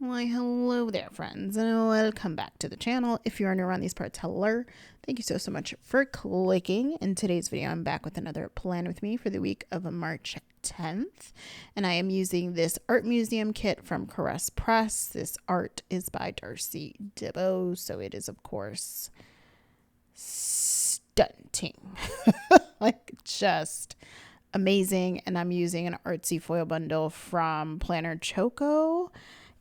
Why, hello there, friends, and welcome back to the channel. If you're new around these parts, hello. Thank you so much for clicking. In today's video, I'm back with another plan with me for the week of March 10th, and I am using this art museum kit from Caress Press. This art is by Darcy Dibbo, so it is, of course, stunning. Like, just amazing. And I'm using an artsy foil bundle from PlannerChoco.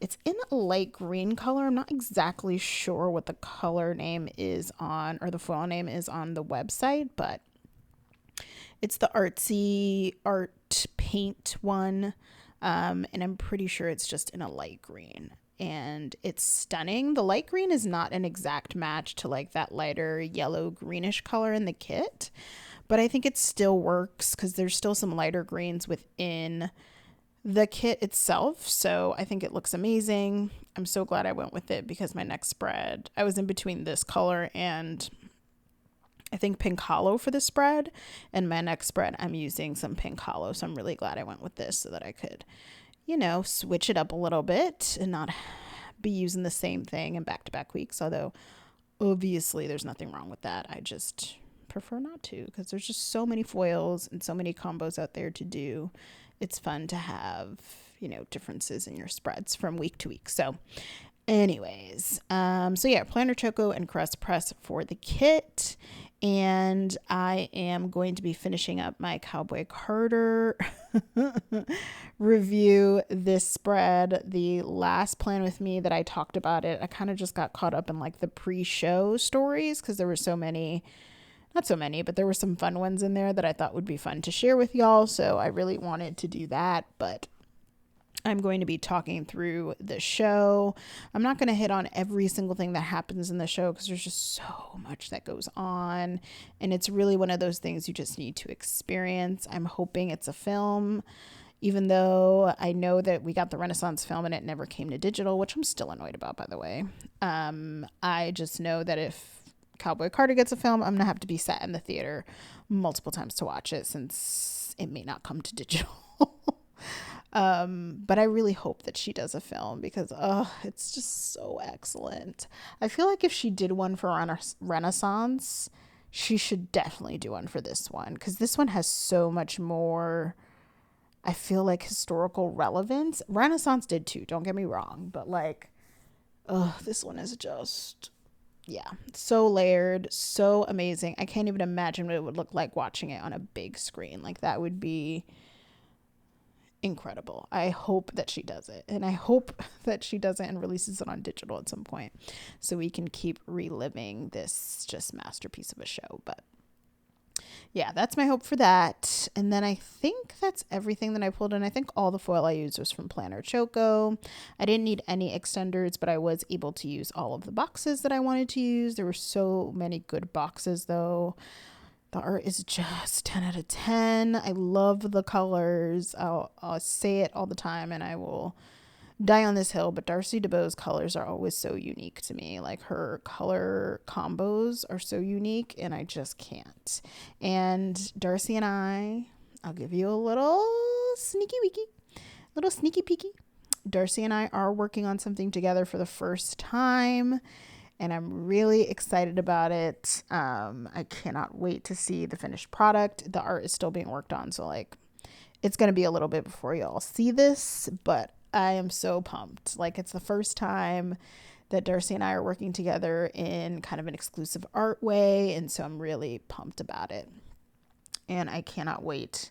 It's in a light green color. I'm not exactly sure what the color name is on, or the foil name is on the website, but it's the artsy art paint one. And I'm pretty sure it's just in a light green. And it's stunning. The light green is not an exact match to like that lighter yellow greenish color in the kit, but I think it still works because there's still some lighter greens within the kit itself. So I think it looks amazing. I'm so glad I went with it because my next spread, I was in between this color and I think pink holo for the spread. And my next spread, I'm using some pink holo. So I'm really glad I went with this so that I could, you know, switch it up a little bit and not be using the same thing in back-to-back weeks. Although obviously there's nothing wrong with that. I just prefer not to because there's just so many foils and so many combos out there to do. It's fun to have, you know, differences in your spreads from week to week. So anyways, so yeah, PlannerChoco and Caress Press for the kit. And I am going to be finishing up my Cowboy Carter review this spread. The last plan with me that I talked about it, I kind of just got caught up in like the pre-show stories because there were so many, not so many, but there were some fun ones in there that I thought would be fun to share with y'all. So I really wanted to do that, but I'm going to be talking through the show. I'm not going to hit on every single thing that happens in the show because there's just so much that goes on. And it's really one of those things you just need to experience. I'm hoping it's a film, even though I know that we got the Renaissance film and it never came to digital, which I'm still annoyed about, by the way. I just know that if Cowboy Carter gets a film, I'm gonna have to be sat in the theater multiple times to watch it since it may not come to digital. But I really hope that she does a film because it's just so excellent. I feel like if she did one for Renaissance, she should definitely do one for this one because this one has so much more, I feel like, historical relevance. Renaissance did too, don't get me wrong, but like this one is just, yeah, so layered, so amazing. I can't even imagine what it would look like watching it on a big screen. Like, that would be incredible. I hope that she does it, and I hope that she does it and releases it on digital at some point so we can keep reliving this just masterpiece of a show. But yeah, that's my hope for that. And then I think that's everything that I pulled in. I think all the foil I used was from PlannerChoco. I didn't need any extenders, but I was able to use all of the boxes that I wanted to use. There were so many good boxes, though. The art is just 10 out of 10. I love the colors. I'll say it all the time, and I will die on this hill, but Darcy Dibbo's colors are always so unique to me. Like, her color combos are so unique, and I just can't. And Darcy and I'll give you a little sneaky peeky. Darcy and I are working on something together for the first time, and I'm really excited about it. I cannot wait to see the finished product. The art is still being worked on, so like, it's going to be a little bit before y'all see this, but I am so pumped. Like, it's the first time that Darcy and I are working together in kind of an exclusive art way, and so I'm really pumped about it. And I cannot wait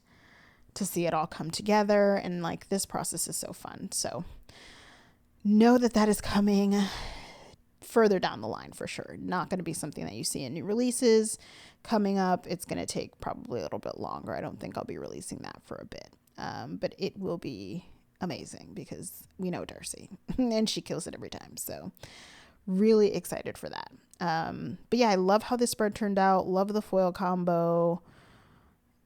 to see it all come together, and like, this process is so fun. So know that that is coming further down the line for sure. Not going to be something that you see in new releases coming up. It's going to take probably a little bit longer. I don't think I'll be releasing that for a bit, but it will be amazing because we know Darcy and she kills it every time. So really excited for that. But yeah, I love how this spread turned out. Love the foil combo.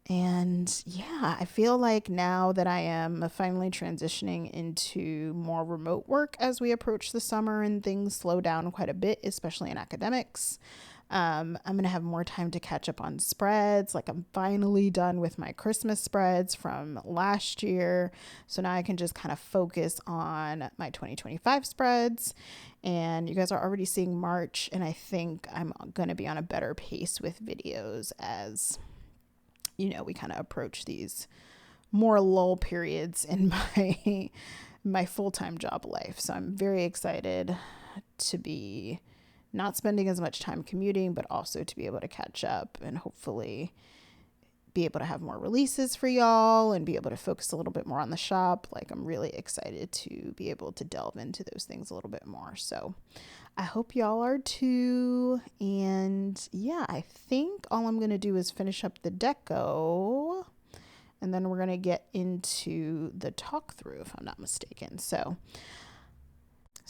And yeah, I feel like now that I am finally transitioning into more remote work as we approach the summer and things slow down quite a bit, especially in academics, I'm going to have more time to catch up on spreads. Like, I'm finally done with my Christmas spreads from last year. So now I can just kind of focus on my 2025 spreads. And you guys are already seeing March. And I think I'm going to be on a better pace with videos as, you know, we kind of approach these more lull periods in my full-time job life. So I'm very excited to be not spending as much time commuting, but also to be able to catch up and hopefully be able to have more releases for y'all and be able to focus a little bit more on the shop. Like, I'm really excited to be able to delve into those things a little bit more. So I hope y'all are too. And yeah, I think all I'm going to do is finish up the deco, and then we're going to get into the talk through, if I'm not mistaken. So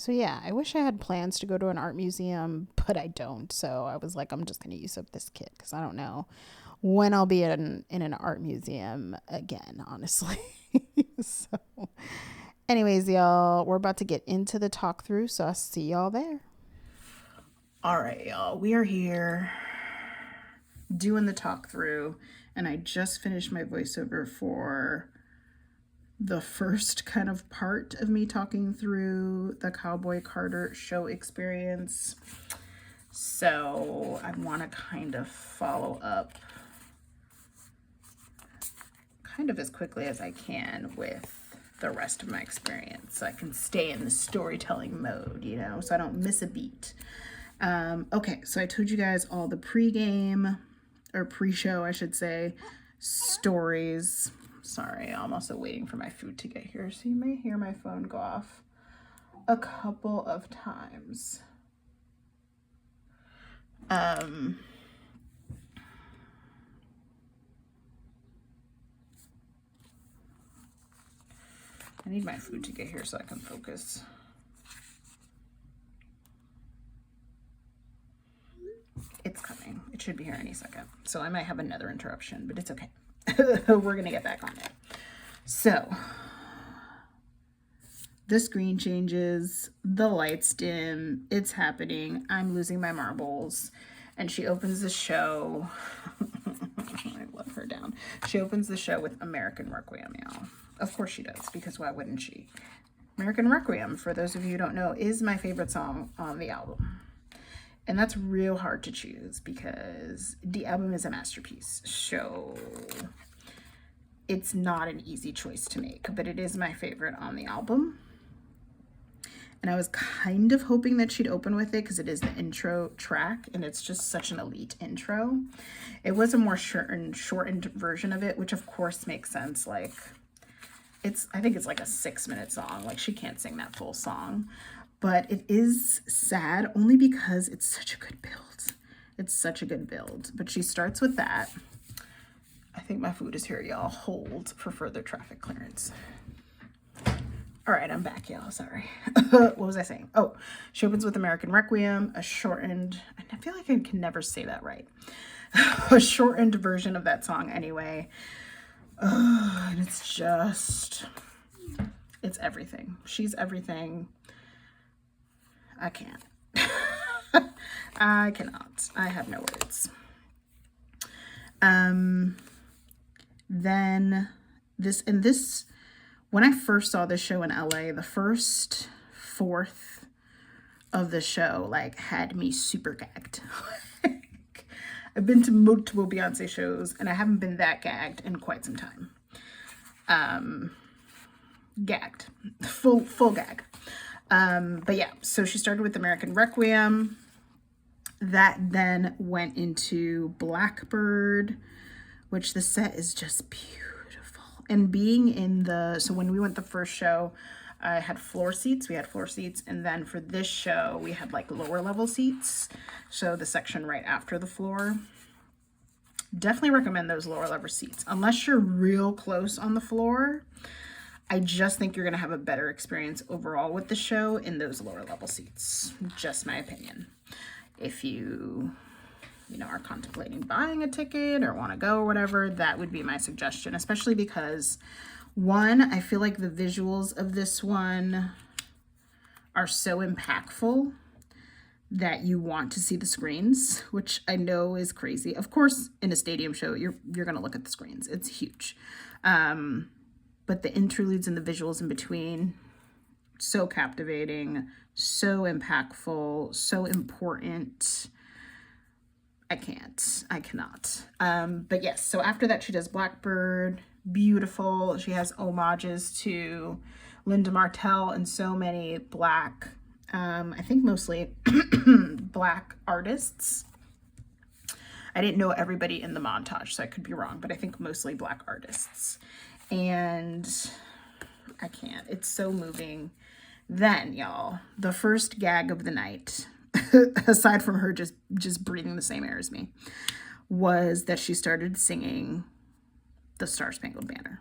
yeah, I wish I had plans to go to an art museum, but I don't. So I was like, I'm just going to use up this kit because I don't know when I'll be in an art museum again, honestly. So anyways, y'all, we're about to get into the talk through. So I'll see y'all there. All right, y'all, we are here doing the talk through, and I just finished my voiceover for the first kind of part of me talking through the Cowboy Carter show experience. So I want to kind of follow up kind of as quickly as I can with the rest of my experience, so I can stay in the storytelling mode, you know, so I don't miss a beat. Okay, so I told you guys all the pre-game, or pre-show, I should say, stories. Sorry, I'm also waiting for my food to get here, so you may hear my phone go off a couple of times. I need my food to get here so I can focus. It's coming. It should be here any second. So I might have another interruption, but it's okay. We're going to get back on it. So the screen changes, the lights dim, it's happening. I'm losing my marbles. And she opens the show. I love her down. She opens the show with American Requiem, y'all. Of course she does, because why wouldn't she? American Requiem, for those of you who don't know, is my favorite song on the album. And that's real hard to choose because the album is a masterpiece. So it's not an easy choice to make, but it is my favorite on the album. And I was kind of hoping that she'd open with it because it is the intro track and it's just such an elite intro. It was a more shortened version of it, which of course makes sense. Like, I think it's like a 6-minute song. Like, she can't sing that full song. But it is sad only because it's such a good build. It's such a good build. But she starts with that. I think my food is here, y'all. Hold for further traffic clearance. All right, I'm back, y'all. Sorry. What was I saying? Oh, she opens with American Requiem, a shortened, I feel like I can never say that right. A shortened version of that song anyway. And it's just, it's everything. She's everything. I can't. I cannot. I have no words. Then this, when I first saw this show in LA, the first fourth of the show, like, had me super gagged. I've been to multiple Beyonce shows and I haven't been that gagged in quite some time. Gagged. Full gag. But yeah, so she started with American Requiem. That then went into Blackbird, which the set is just beautiful. And being in so when we went the first show, I had floor seats. We had floor seats. And then for this show, we had like lower level seats. So the section right after the floor. Definitely recommend those lower level seats. Unless you're real close on the floor, I just think you're going to have a better experience overall with the show in those lower level seats. Just my opinion. If you are contemplating buying a ticket or want to go or whatever, that would be my suggestion, especially because, one, I feel like the visuals of this one are so impactful that you want to see the screens, which I know is crazy. Of course, in a stadium show, you're going to look at the screens. It's huge. But the interludes and the visuals in between, so captivating, so impactful, so important. I cannot. But yes, so after that, she does Blackbird, beautiful. She has homages to Linda Martell and so many Black, I think mostly Black artists. I didn't know everybody in the montage, so I could be wrong, but I think mostly Black artists. And I can't. It's so moving. Then, y'all, the first gag of the night, aside from her just breathing the same air as me, was that she started singing the Star-Spangled Banner.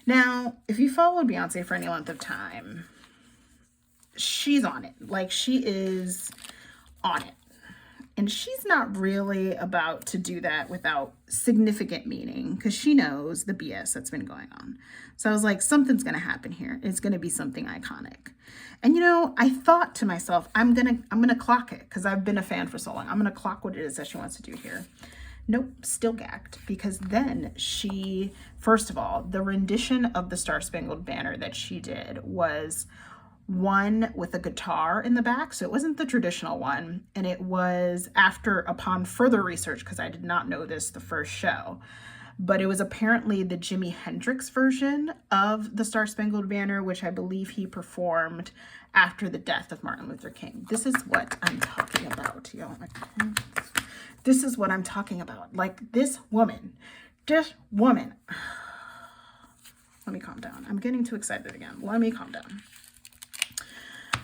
Now, if you followed Beyonce for any length of time, she's on it. Like, she is on it. And she's not really about to do that without significant meaning, because she knows the BS that's been going on. So I was like, something's going to happen here. It's going to be something iconic. And, you know, I thought to myself, I'm going to clock it, because I've been a fan for so long. I'm going to clock what it is that she wants to do here. Nope, still gagged, because then she, first of all, the rendition of the Star-Spangled Banner that she did was one with a guitar in the back. So it wasn't the traditional one. And it was upon further research, because I did not know this the first show, but it was apparently the Jimi Hendrix version of the Star-Spangled Banner, which I believe he performed after the death of Martin Luther King. This is what I'm talking about, y'all. This is what I'm talking about. Like, this woman. Let me calm down. I'm getting too excited again. Let me calm down.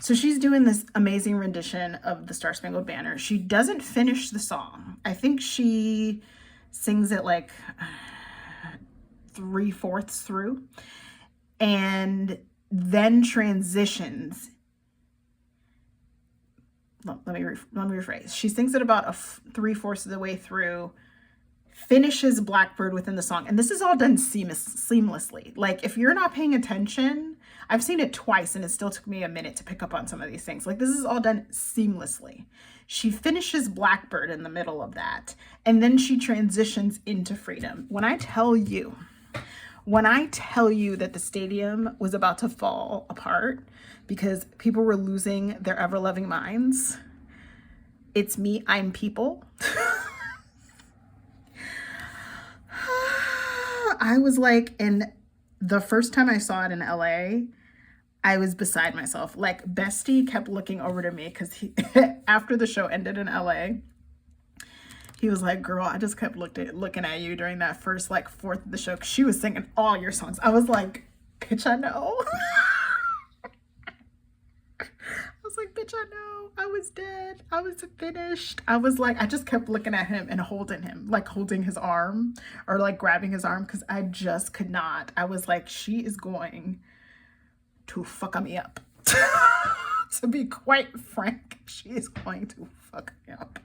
So she's doing this amazing rendition of the Star-Spangled Banner. She doesn't finish the song. I think she sings it like 3/4 through, and then transitions. Let me rephrase. She sings it about 3/4 of the way through, finishes Blackbird within the song. And this is all done seamlessly. Like, if you're not paying attention, I've seen it twice and it still took me a minute to pick up on some of these things. Like, this is all done seamlessly. She finishes Blackbird in the middle of that, and then she transitions into Freedom. When I tell you that the stadium was about to fall apart because people were losing their ever-loving minds, it's me, I'm people. I was like, and the first time I saw it in LA, I was beside myself. Like, Bestie kept looking over to me because after the show ended in LA, he was like, girl, I just kept looking at you during that first, like, fourth of the show, because she was singing all your songs. I was like, bitch, I know. I was like, bitch, I know. I was dead. I was finished. I was like, I just kept looking at him and holding him, like holding his arm or like grabbing his arm, because I just could not. I was like, she is going to fuck me up. To be quite frank, she is going to fuck me up.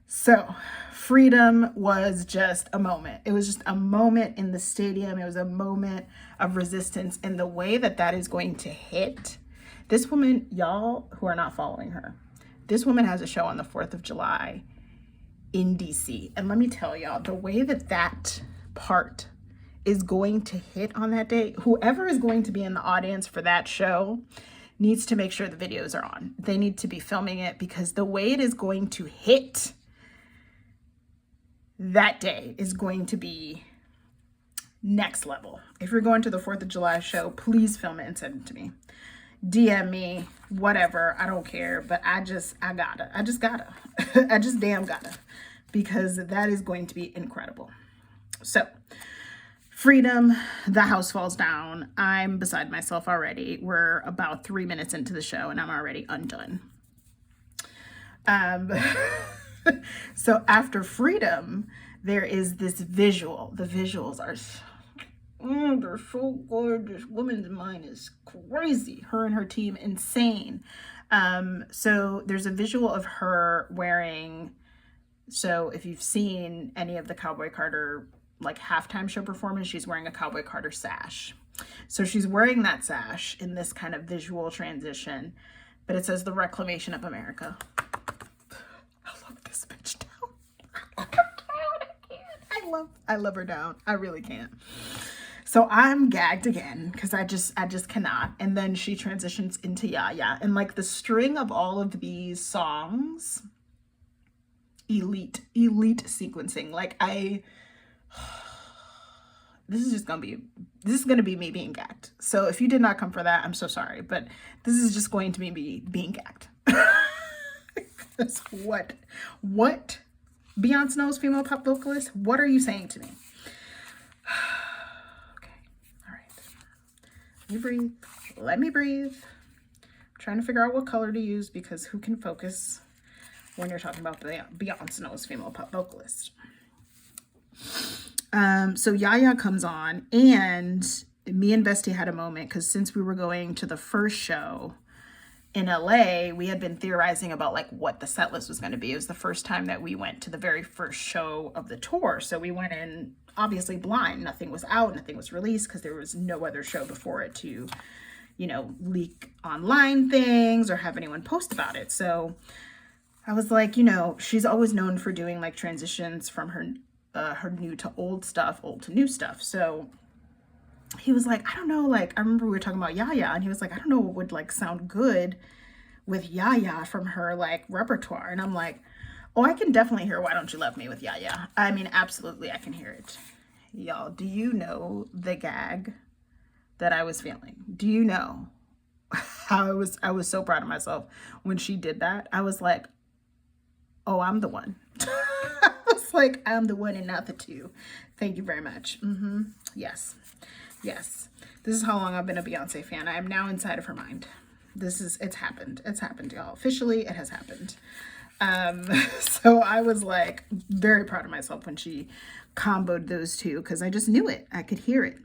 So Freedom was just a moment. It was just a moment in the stadium. It was a moment of resistance. And the way that that is going to hit this woman, y'all who are not following her, this woman has a show on the 4th of July in DC. And let me tell y'all, the way that that part is going to hit on that day, whoever is going to be in the audience for that show needs to make sure the videos are on. They need to be filming it, because the way it is going to hit that day is going to be next level. If you're going to the 4th of July show, please film it and send it to me. DM me, whatever, I don't care, but I just gotta, I just damn gotta, because that is going to be incredible. So Freedom, the house falls down. I'm beside myself already. We're about 3 minutes into the show and I'm already undone. So after Freedom, there is this visual. The visuals are they're so good. This woman's mind is crazy. Her and her team, insane. So there's a visual of her wearing, so if you've seen any of the Cowboy Carter like halftime show performance, she's wearing a Cowboy Carter sash. So she's wearing that sash in this kind of visual transition. but it says the Reclamation of America. I love this bitch down. I love her down. I really can't. So I'm gagged again because I just cannot. And then she transitions into Yaya, and like the string of all of these songs, elite sequencing. Like this is gonna be me being gagged. So if you did not come for that, I'm so sorry, but this is just going to be me being gagged. That's what Beyonce knows, female pop vocalist. What are you saying to me? Okay, all right. Let me breathe. Let me breathe. I'm trying to figure out what color to use because who can focus when you're talking about Beyonce knows female pop vocalist? So Yaya comes on, and me and Bestie had a moment because since we were going to the first show in LA, we had been theorizing about like what the set list was going to be. It was the first time that we went to the very first show of the tour. So we went in obviously blind. Nothing was out, nothing was released because there was no other show before it to, you know, leak online things or have anyone post about it. So I was like, you know, she's always known for doing like transitions from her new to old stuff, old to new stuff. So he was like, I don't know, like, I remember we were talking about Yaya, and he was like, I don't know what would like sound good with Yaya from her like repertoire. And I'm like, oh, I can definitely hear Why Don't You Love Me with Yaya. I mean, absolutely, I can hear it. Y'all, do you know the gag that I was feeling? Do you know how I was so proud of myself when she did that? I was like, oh, I'm the one. I was like, I'm the one and not the two. Thank you very much. Yes. Yes. This is how long I've been a Beyonce fan. I am now inside of her mind. It's happened. It's happened, y'all. Officially, it has happened. So I was like very proud of myself when she comboed those two because I just knew it. I could hear it.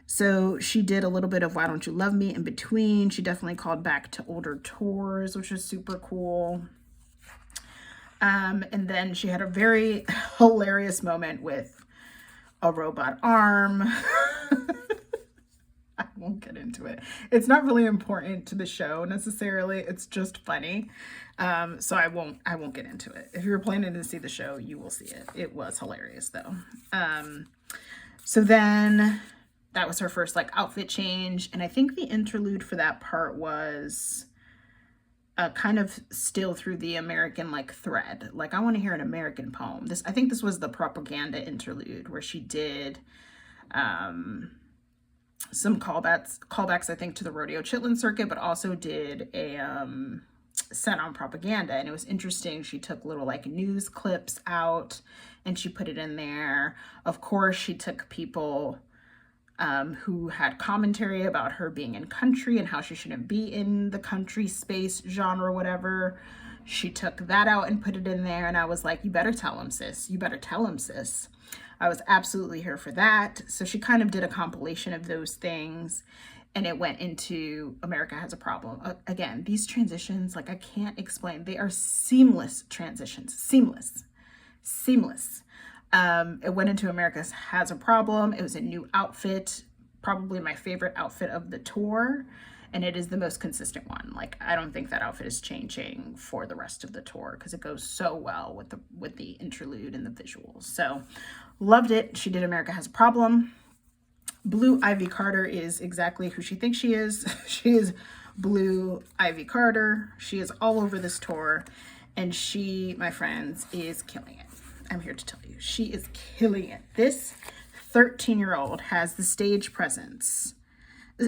So she did a little bit of Why Don't You Love Me in between. She definitely called back to older tours, which was super cool. And then she had a very hilarious moment with a robot arm. I won't get into it. It's not really important to the show necessarily. It's just funny. So I won't get into it. If you're planning to see the show, you will see it. It was hilarious though. So then that was her first like outfit change. And I think the interlude for that part was kind of still through the American like thread. Like I want to hear an American poem. I think this was the propaganda interlude where she did some callbacks I think to the Rodeo Chitlin circuit, but also did a set on propaganda. And it was interesting. She took little like news clips out and she put it in there. Of course, she took people who had commentary about her being in country and how she shouldn't be in the country space genre, whatever. She took that out and put it in there. And I was like, you better tell him, sis. You better tell him, sis. I was absolutely here for that. So she kind of did a compilation of those things and it went into America Has a Problem. Again, these transitions, like I can't explain. They are seamless transitions. Seamless. It went into America Has a Problem. It was a new outfit, probably my favorite outfit of the tour. And it is the most consistent one. Like, I don't think that outfit is changing for the rest of the tour because it goes so well with the interlude and the visuals. So loved it. She did America Has a Problem. Blue Ivy Carter is exactly who she thinks she is. She is Blue Ivy Carter. She is all over this tour. And she, my friends, is killing it. I'm here to tell you, she is killing it. This 13-year-old has the stage presence.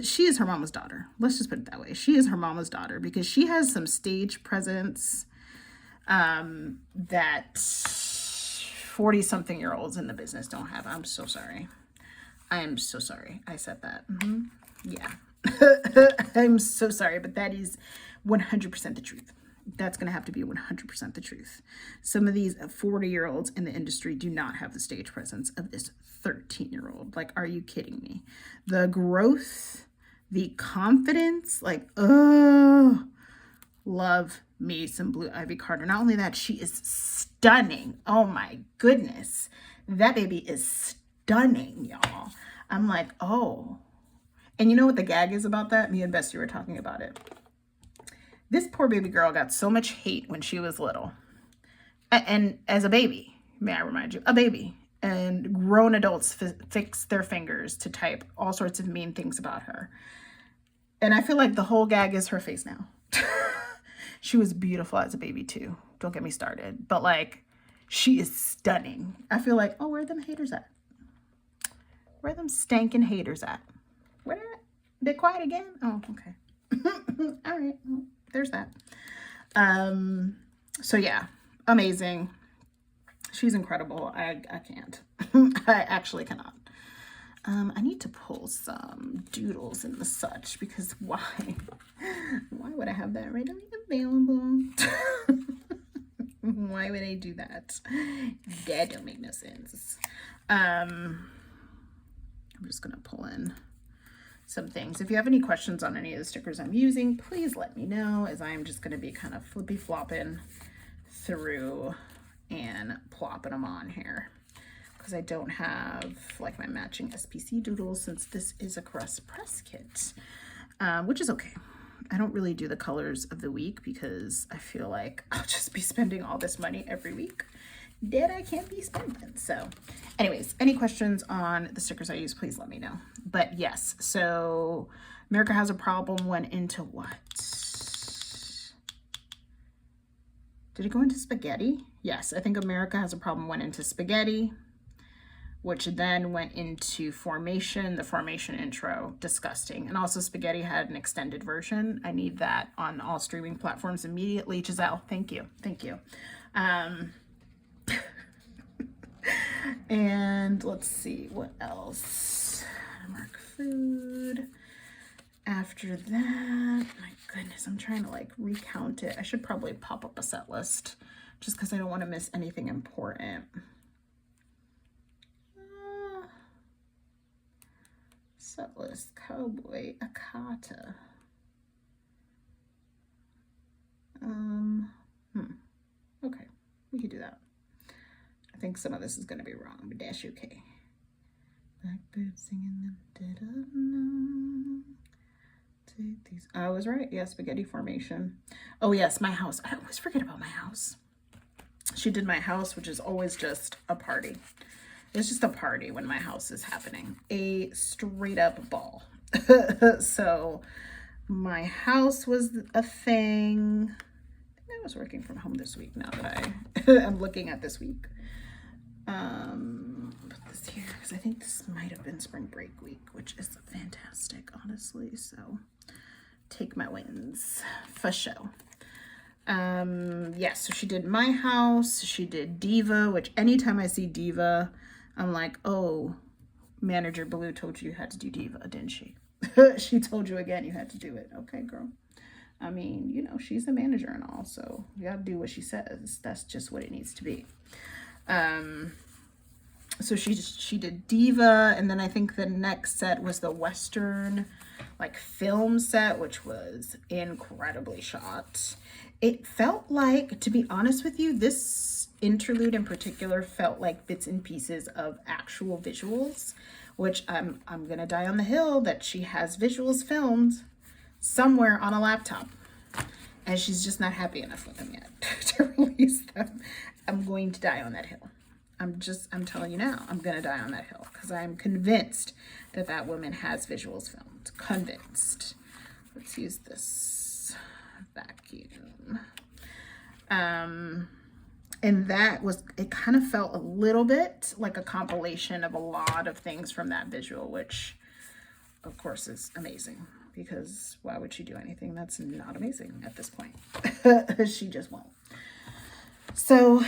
She is her mama's daughter. Let's just put it that way. She is her mama's daughter because she has some stage presence that 40-something-year-olds in the business don't have. I'm so sorry. I am so sorry I said that. Yeah. I'm so sorry, but that is 100% the truth. That's going to have to be 100% the truth. Some of these 40-year-olds in the industry do not have the stage presence of this 13-year-old. Like, are you kidding me? The growth, the confidence, like, oh, love me some Blue Ivy Carter. Not only that, she is stunning. Oh my goodness. That baby is stunning, y'all. I'm like, oh. And you know what the gag is about that? Me and Bestie were talking about it. This poor baby girl got so much hate when she was little. And as a baby, may I remind you, a baby. And grown adults fix their fingers to type all sorts of mean things about her. And I feel like the whole gag is her face now. She was beautiful as a baby too. Don't get me started. But like, she is stunning. I feel like, oh, where are them haters at? Where are them stankin' haters at? Where? They're quiet again? Oh, okay. All right. Well, there's that. So yeah, amazing. She's incredible. I can't. I actually cannot. I need to pull some doodles and the such, because why? Why would I have that readily available? Why would I do that? That don't make no sense. I'm just gonna pull in some things. If you have any questions on any of the stickers I'm using, please let me know, as I'm just gonna be kind of flippy flopping through and plopping them on here, because I don't have like my matching SPC doodles, since this is a press kit, which is okay. I don't really do the colors of the week because I feel like I'll just be spending all this money every week that I can't be spending. So anyways, any questions on the stickers I use, please let me know. But yes, so America Has a Problem went into what? Did it go into spaghetti? Yes, I think America Has a Problem went into spaghetti, which then went into Formation, the Formation intro, disgusting. And also spaghetti had an extended version. I need that on all streaming platforms immediately. Giselle, thank you. Thank you. And let's see, what else? Mark Food. After that, my goodness, I'm trying to like recount it. I should probably pop up a set list just because I don't want to miss anything important. Set list, Cowboy, Akata. Okay, we could do that. I think some of this is going to be wrong, but that's okay. Blackbird singing them dead of no. Take these. I was right. Yeah, spaghetti formation. Oh yes, my house. I always forget about my house. She did my house, which is always just a party. It's just a party when my house is happening. A straight up ball. So my house was a thing. I was working from home this week now that I'm looking at this week. Put this here because I think this might have been spring break week, which is fantastic, honestly. So take my wins for show. Yes, so she did my house. She did Diva, which anytime I see Diva, I'm like, oh, Manager Blue told you had to do Diva, didn't she? She told you again you had to do it. Okay, girl. I mean, you know, she's a manager and all, so you gotta do what she says. That's just what it needs to be. So she did Diva, and then I think the next set was the Western like film set, which was incredibly shot. It felt like, to be honest with you, this interlude in particular felt like bits and pieces of actual visuals, which I'm gonna die on the hill that she has visuals filmed somewhere on a laptop, and she's just not happy enough with them yet to release them. I'm going to die on that hill. I'm telling you now, I'm gonna die on that hill because I'm convinced that that woman has visuals filmed. Convinced. Let's use this vacuum. And that was, it kind of felt a little bit like a compilation of a lot of things from that visual, which of course is amazing, because why would she do anything that's not amazing at this point? She just won't. So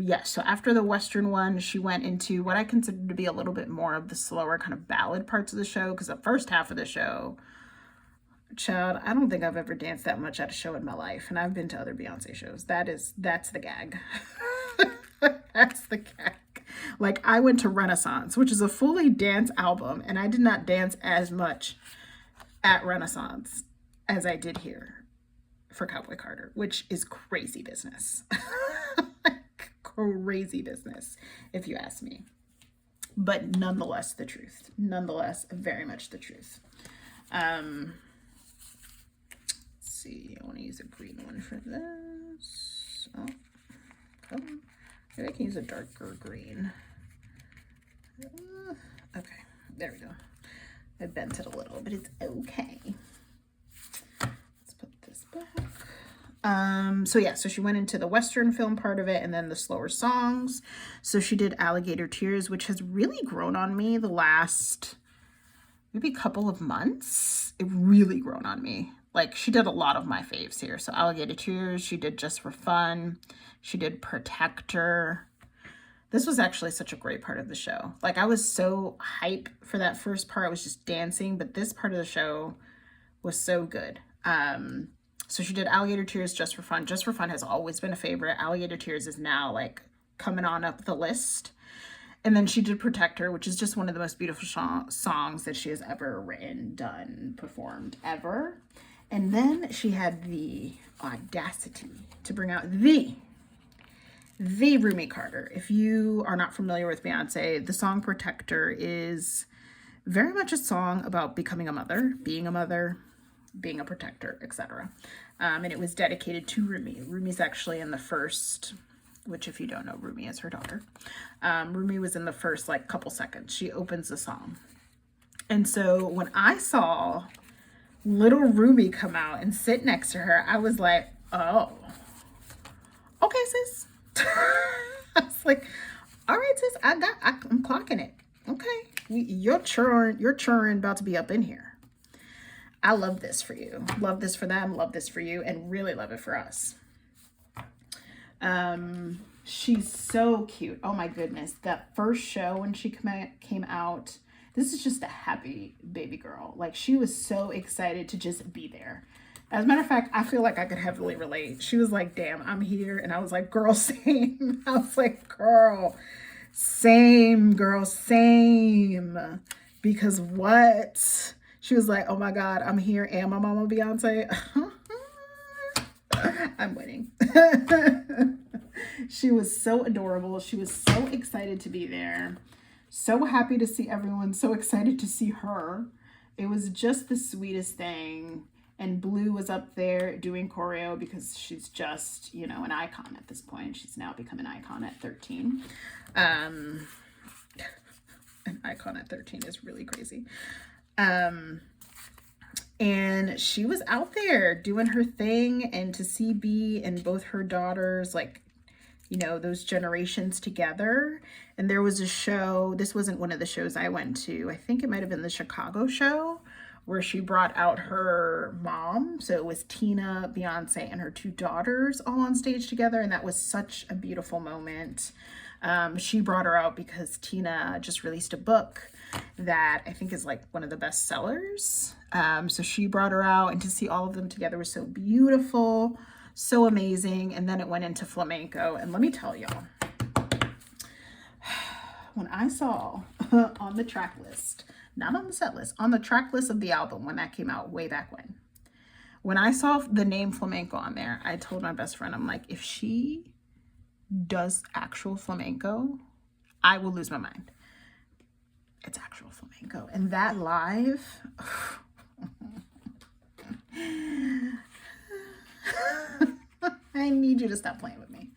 yeah, so after the Western one, she went into what I consider to be a little bit more of the slower kind of ballad parts of the show, because the first half of the show, child, I don't think I've ever danced that much at a show in my life, and I've been to other Beyonce shows. That's the gag. That's the gag. Like, I went to Renaissance, which is a fully dance album, and I did not dance as much at Renaissance as I did here for Cowboy Carter, which is crazy business. Crazy business, if you ask me. But nonetheless, the truth. Nonetheless, very much the truth. Let's see, I want to use a green one for this. Oh, come on. Maybe I can use a darker green. Okay, there we go. I bent it a little, but it's okay. Let's put this back. So yeah, so she went into the Western film part of it and then the slower songs. So she did Alligator Tears, which has really grown on me the last maybe couple of months. It really grown on me. Like, she did a lot of my faves here. So Alligator Tears, she did Just for Fun. She did Protector. This was actually such a great part of the show. Like, I was so hype for that first part. I was just dancing, but this part of the show was so good. So she did Alligator Tears, Just for Fun. Just for Fun has always been a favorite. Alligator Tears is now, like, coming on up the list. And then she did Protector, which is just one of the most beautiful songs that she has ever written, done, performed, ever. And then she had the audacity to bring out the Rumi Carter. If you are not familiar with Beyonce, the song Protector is very much a song about becoming a mother, being a protector, etc. And it was dedicated to Rumi. Rumi's actually in the first, which if you don't know, Rumi is her daughter. Rumi was in the first like couple seconds. She opens the song. And so when I saw little Rumi come out and sit next to her, I was like, oh, okay, sis. I was like, all right, sis, I'm clocking it. Okay, you're churn about to be up in here. I love this for you. Love this for them. Love this for you, and really love it for us. She's so cute. Oh my goodness, that first show when she came out. This is just a happy baby girl. Like, she was so excited to just be there. As a matter of fact, I feel like I could heavily relate. She was like, damn, I'm here. And I was like, girl, same. I was like, girl, same, girl, same. Because what? She was like, oh my God, I'm here and my mama Beyonce. I'm winning. She was so adorable. She was so excited to be there. So happy to see everyone, so excited to see her. It was just the sweetest thing. And Blue was up there doing choreo because she's just, you know, an icon at this point. She's now become an icon at 13. An icon at 13 is really crazy. And she was out there doing her thing, and to see B and both her daughters, like, you know, those generations together. And there was a show, this wasn't one of the shows I went to, I think it might have been the Chicago show, where she brought out her mom. So it was Tina, Beyonce, and her two daughters all on stage together. And that was such a beautiful moment. She brought her out because Tina just released a book that I think is like one of the best sellers. So she brought her out, and to see all of them together was so beautiful, so amazing. And then it went into flamenco. And let me tell y'all, when I saw on the track list, not on the set list, on the track list of the album when that came out way back when I saw the name flamenco on there, I told my best friend, I'm like, if she does actual flamenco, I will lose my mind. It's actual flamenco. And that live, I need you to stop playing with me.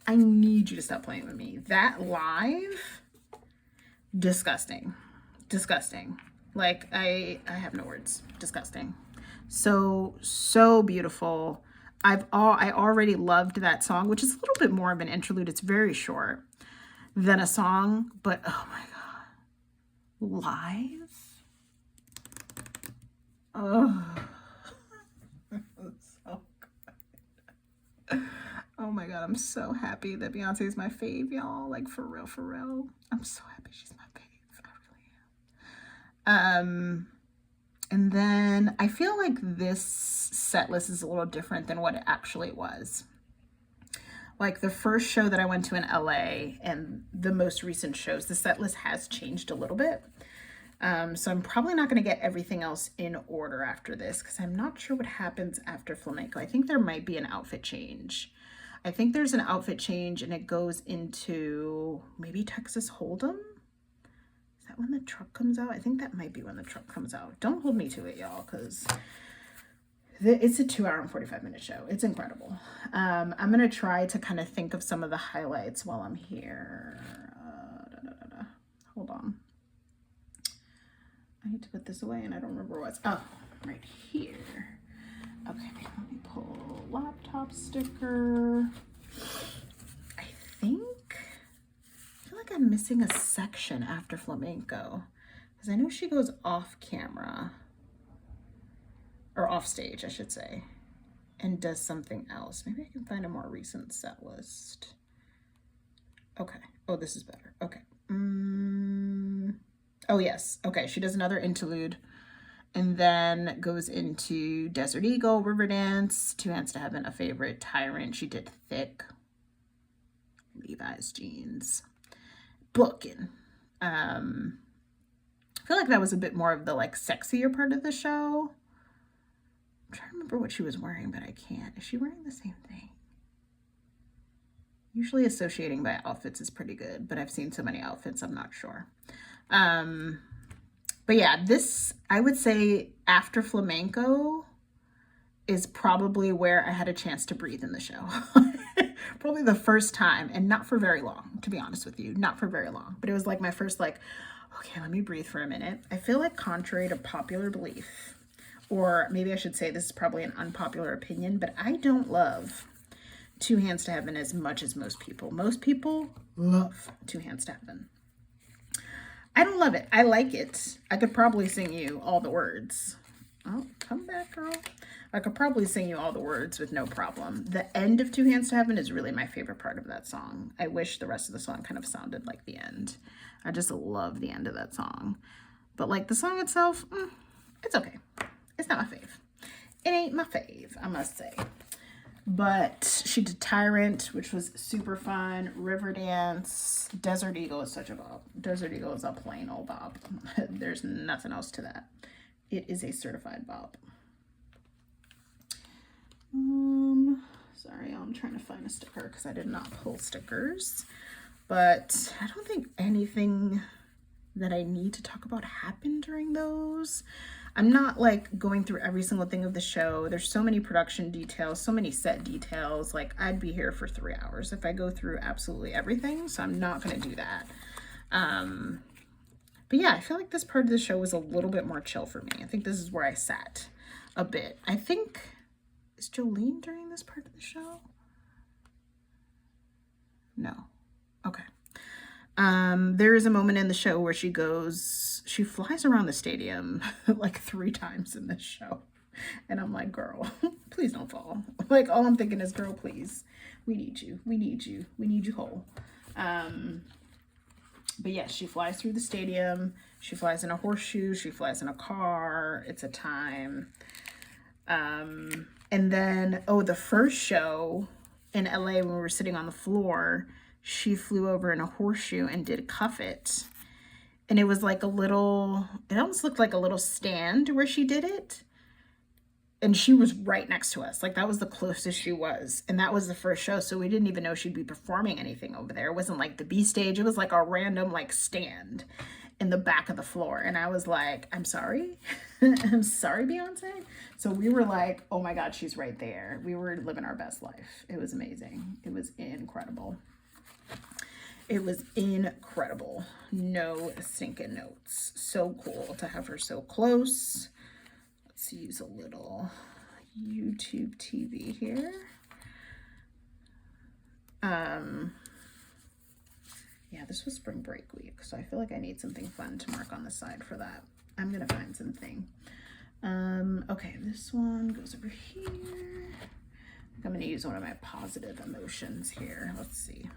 I need you to stop playing with me. That live, disgusting. Disgusting. Like, I have no words. Disgusting. So beautiful. I already loved that song, which is a little bit more of an interlude. It's very short than a song, but oh my God. Live? Oh. So good. Oh my God, I'm so happy that Beyonce is my fave, y'all. Like, for real, for real. I'm so happy she's my fave. I really am. And then I feel like this set list is a little different than what it actually was. Like, the first show that I went to in LA and the most recent shows, the set list has changed a little bit. So I'm probably not going to get everything else in order after this, because I'm not sure what happens after flamenco. I think there might be an outfit change. I think there's an outfit change, and it goes into maybe Texas Hold'em. that when the truck comes out? I think that might be when the truck comes out. Don't hold me to it, y'all, because it's a 2 hour and 45-minute show. It's incredible. I'm going to try to kind of think of some of the highlights while I'm here. Hold on. I need to put this away and I don't remember what's. Oh, right here. Okay, let me pull laptop sticker. I feel like I'm missing a section after flamenco, because I know she goes off camera, or off stage, I should say, and does something else. Maybe I can find a more recent set list. Okay. Oh, this is better. Okay. Oh, yes. Okay, she does another interlude and then goes into Desert Eagle, Riverdance, Two Hands to Heaven, a favorite, Tyrant. She did Thick, Levi's Jeans, Bookin'. I feel like that was a bit more of the like sexier part of the show. I'm trying to remember what she was wearing, but I can't. Is she wearing the same thing? Usually associating by outfits is pretty good, but I've seen so many outfits, I'm not sure. But yeah, this, I would say after flamenco is probably where I had a chance to breathe in the show. Probably the first time, and not for very long, to be honest with you, not for very long, but it was like my first like, okay, let me breathe for a minute. I feel like contrary to popular belief, or maybe I should say this is probably an unpopular opinion, but I don't love Two Hands to Heaven as much as most people. Most people love Two Hands to Heaven. I don't love it. I like it. I could probably sing you all the words. Oh, come back, girl. I could probably sing you all the words with no problem. The end of Two Hands to Heaven is really my favorite part of that song. I wish the rest of the song kind of sounded like the end. I just love the end of that song. But like the song itself, it's okay. It's not my fave. It ain't my fave, I must say. But she did Tyrant, which was super fun. Riverdance. Desert Eagle is such a bop. Desert Eagle is a plain old bop. There's nothing else to that. It is a certified bop. Sorry, I'm trying to find a sticker because I did not pull stickers. But I don't think anything that I need to talk about happened during those. I'm not like going through every single thing of the show. There's so many production details, so many set details. Like I'd be here for 3 hours if I go through absolutely everything. So I'm not going to do that. But yeah, I feel like this part of the show was a little bit more chill for me. I think this is where I sat a bit. I think, is Jolene during this part of the show? No. Okay. There is a moment in the show where she flies around the stadium like 3 times in this show. And I'm like, girl, please don't fall. Like, all I'm thinking is, girl, please, we need you. We need you. We need you whole. But yes, she flies through the stadium. She flies in a horseshoe. She flies in a car. It's a time. And then, the first show in LA when we were sitting on the floor, she flew over in a horseshoe and did Cuff It. And it was like it almost looked like a little stand where she did it. And she was right next to us. Like that was the closest she was. And that was the first show. So we didn't even know she'd be performing anything over there. It wasn't like the B stage. It was like a random like stand in the back of the floor. And I was like, I'm sorry. I'm sorry, Beyonce. So we were like, oh my God, she's right there. We were living our best life. It was amazing. It was incredible. It was incredible. No stinking notes. So cool to have her so close. Let's use a little YouTube TV here. Yeah, this was spring break week, so I feel like I need something fun to mark on the side for that. I'm gonna find something. Okay, this one goes over here. I'm gonna use one of my positive emotions here. Let's see.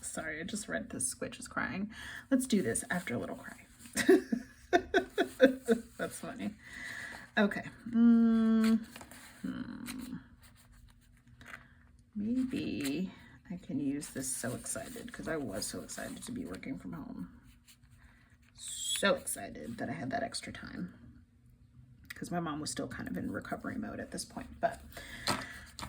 Sorry, I just read this Squitch is crying. Let's do this after a little cry. That's funny. Okay. Maybe I can use this So Excited, because I was so excited to be working from home. So excited that I had that extra time. because my mom was still kind of in recovery mode at this point. But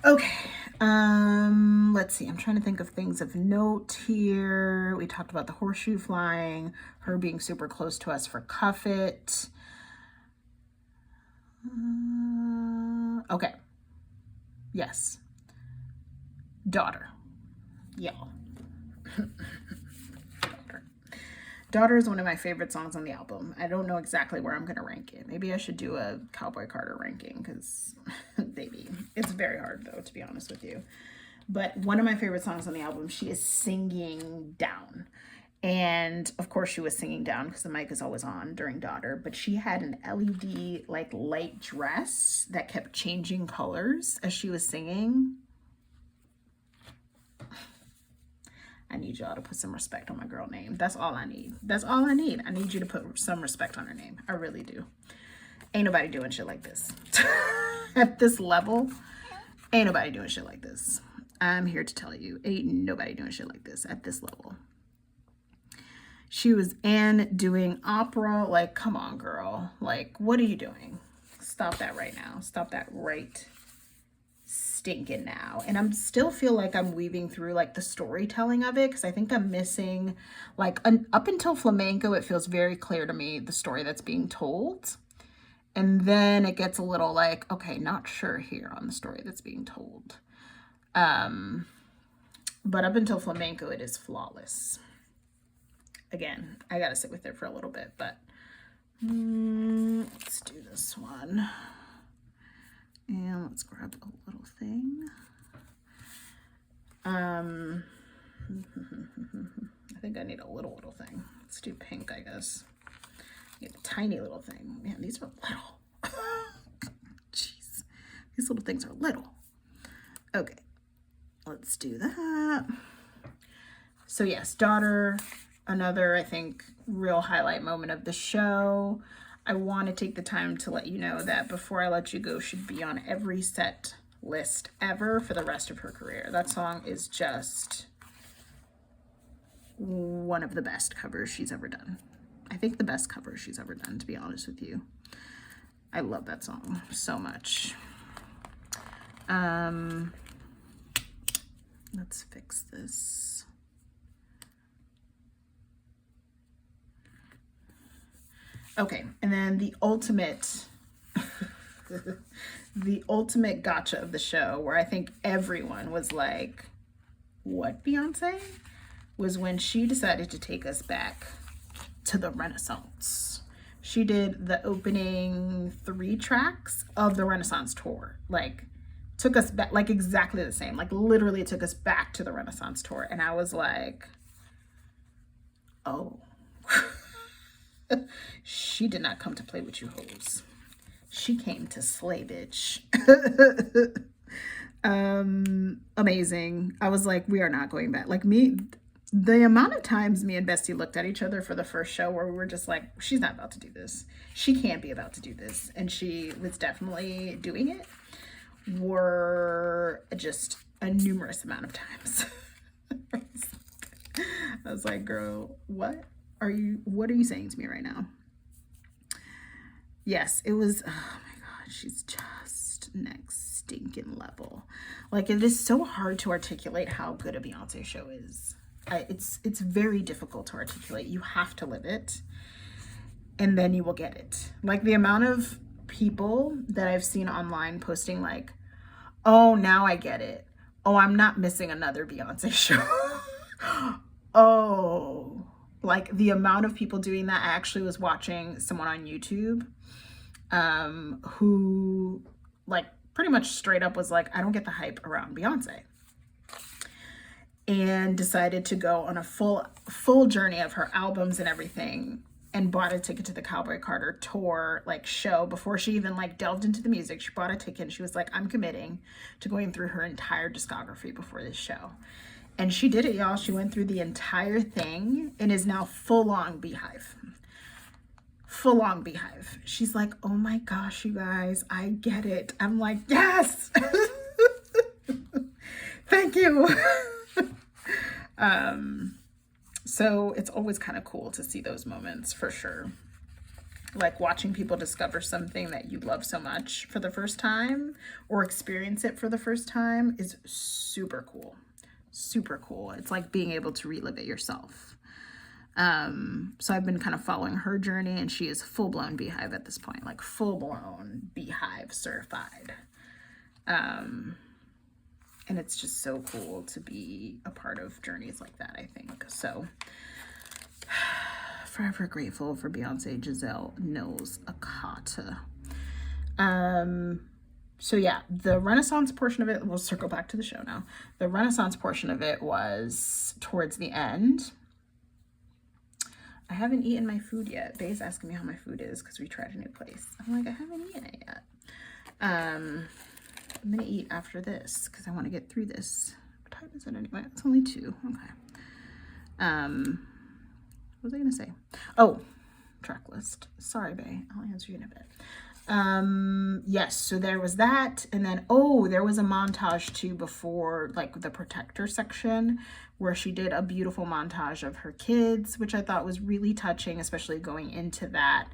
okay, let's see. I'm trying to think of things of note here. We talked about the horseshoe flying, her being super close to us for Cuff It. Okay. Yes. Daughter. Y'all. Daughter is one of my favorite songs on the album. I don't know exactly where I'm going to rank it. Maybe I should do a Cowboy Carter ranking because, baby, it's very hard, though, to be honest with you. But one of my favorite songs on the album, she is singing down. And, of course, she was singing down because the mic is always on during Daughter. But she had an LED, like, light dress that kept changing colors as she was singing. I need y'all to put some respect on my girl name. That's all I need. That's all I need. I need you to put some respect on her name. I really do. Ain't nobody doing shit like this. At this level, ain't nobody doing shit like this. I'm here to tell you, ain't nobody doing shit like this at this level. She was doing opera. Like, come on, girl. Like, what are you doing? Stop that right now. Stop that right stinking now. And I'm still feel like I'm weaving through like the storytelling of it, because I think I'm missing like up until flamenco, it feels very clear to me the story that's being told, and then it gets a little like, okay, not sure here on the story that's being told. But up until flamenco, it is flawless. Again, I gotta sit with it for a little bit, but let's do this one. And let's grab a little thing. I think I need a little thing. Let's do pink, I guess. Need a tiny little thing. Man, these are little. Jeez. These little things are little. Okay. Let's do that. So yes, Daughter, another, I think, real highlight moment of the show. I want to take the time to let you know that Before I Let You Go should be on every set list ever for the rest of her career. That song is just one of the best covers she's ever done. I think the best cover she's ever done, to be honest with you. I love that song so much. Let's fix this. Okay, and then the ultimate the ultimate gotcha of the show, where I think everyone was like, what, Beyonce? Was when she decided to take us back to the Renaissance. She did the opening 3 tracks of the Renaissance tour. Like, took us back, like exactly the same. Like, literally took us back to the Renaissance tour. And I was like, oh. She did not come to play with you hoes. She came to slay, bitch. Amazing. I was like, we are not going back. Like, the amount of times me and Bestie looked at each other for the first show where we were just like, she's not about to do this. She can't be about to do this. And she was definitely doing it, were just a numerous amount of times. I was like, girl, what are you saying to me right now? Yes, it was, oh my God, she's just next stinking level. Like, it is so hard to articulate how good a Beyonce show is. It's very difficult to articulate. You have to live it, and then you will get it. Like, the amount of people that I've seen online posting like, oh, now I get it. Oh, I'm not missing another Beyonce show. Oh, like the amount of people doing that. I actually was watching someone on YouTube who like pretty much straight up was like, I don't get the hype around Beyonce, and decided to go on a full journey of her albums and everything, and bought a ticket to the Cowboy Carter tour like show before she even like delved into the music. She bought a ticket and she was like, I'm committing to going through her entire discography before this show. And she did it, y'all. She went through the entire thing and is now full-on Beehive. Full-on Beehive. She's like, oh my gosh, you guys, I get it. I'm like, yes! Thank you. So it's always kind of cool to see those moments, for sure. Like watching people discover something that you love so much for the first time or experience it for the first time is super cool. Super cool. It's like being able to relive it yourself. So I've been kind of following her journey, and she is full-blown beehive at this point, like full-blown beehive certified. And it's just so cool to be a part of journeys like that, I think. So forever grateful for Beyonce Giselle Knowles Akata. So yeah, the Renaissance portion of it, we'll circle back to the show now. The Renaissance portion of it was towards the end. I haven't eaten my food yet. Bay's asking me how my food is because we tried a new place. I'm like, I haven't eaten it yet. I'm gonna eat after this because I want to get through this. What time is it anyway? It's only 2. Okay. What was I gonna say? Oh, track list. Sorry, Bay. I'll answer you in a bit. Yes, so there was that, and then there was a montage too before, like the protector section, where she did a beautiful montage of her kids, which I thought was really touching, especially going into that